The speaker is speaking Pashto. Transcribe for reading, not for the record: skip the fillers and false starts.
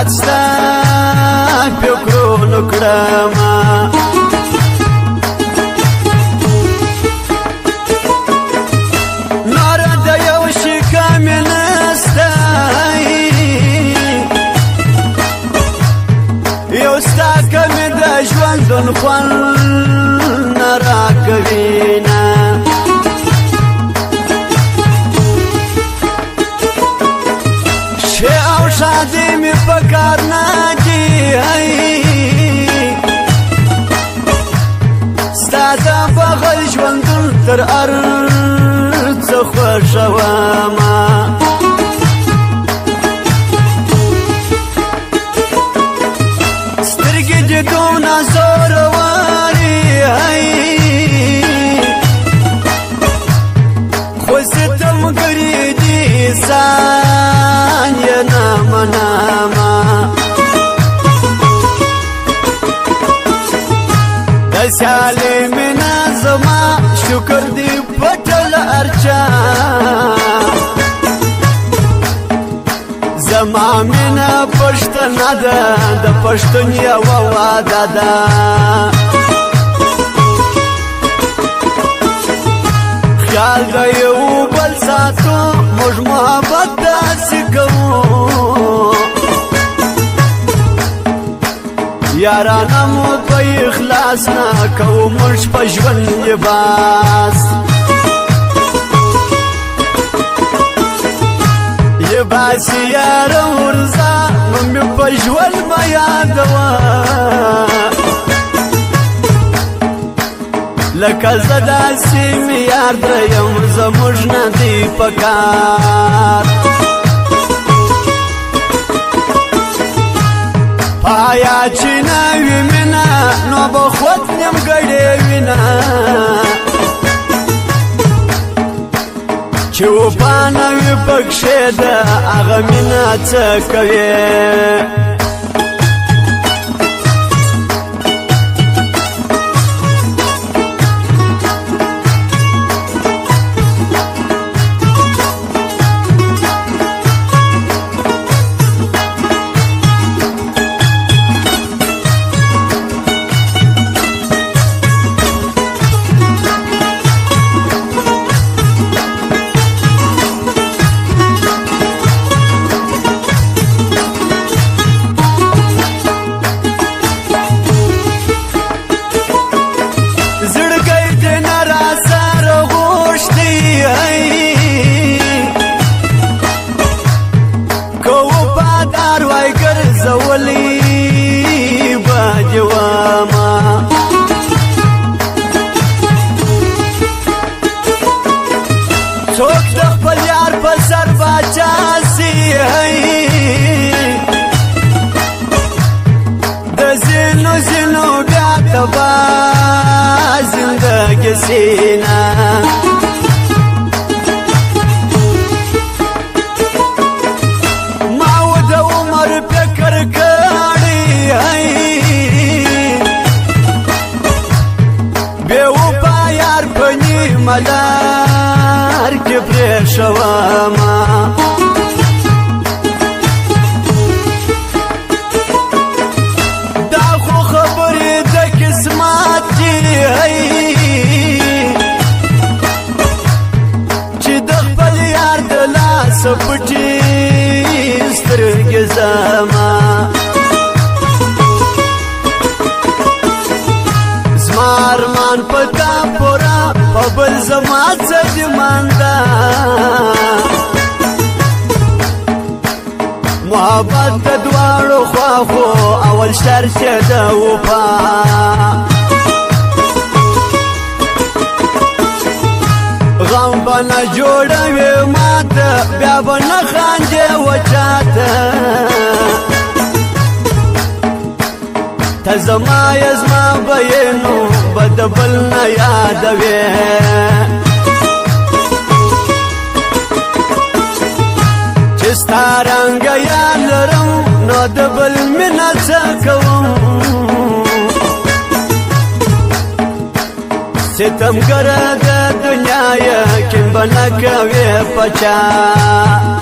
مات ستا فکرونو کړمه نور د یو شي کمې نسته یو ستا کمې د ژوندون خوند نه راکوینه شه او شادي می پکار نه دي ستا د بغل ژوندون تر ارڅ خوښومه سترګې دې دونه زورورې خو ستمګرې دي سان یې نامنامه د سیالې مینه زما شکر دې پټل ارچا زما مینه پښتنه ده د پښتون یوه واده ده خیال د یو بل ساتو موږ محبت داسې کوو یارانه مو په اخلاص نه کوو موږ په ژوند لباس باسي یار ورځه مې په ژوند ما یادوه لکه زه داسې مې یار دریم زموږ نه دی پکار پایا چې نه وي مینه نو به خود نیمګړې وینه چې وپانه وي پکښې ده هغه مینه څه کوې څوک د خپل یار په سر باچا سي د ځینو ځینو بیا تبا زندګي سینا ما و د عمر فکر کړی بے وفا یار پنی ملار کې پرېښومه دا خو خبرې د قسمت دي چې د خپل یار د لاسه پټې سترګې زما زما ارمان په تا پوره په بل زما څه دمانده محبت د دواړو خواخو اول شرط یې د وفا غم به نه جوړوې ماته بیا به نه خاندې وچاته ته زما یې زما به یې نو به د بل نه یادوې چې ستا رنګه یاد لرم نو د بل مینه څه کوم ستمګره د دنیا یې کیم به نه کوې په چا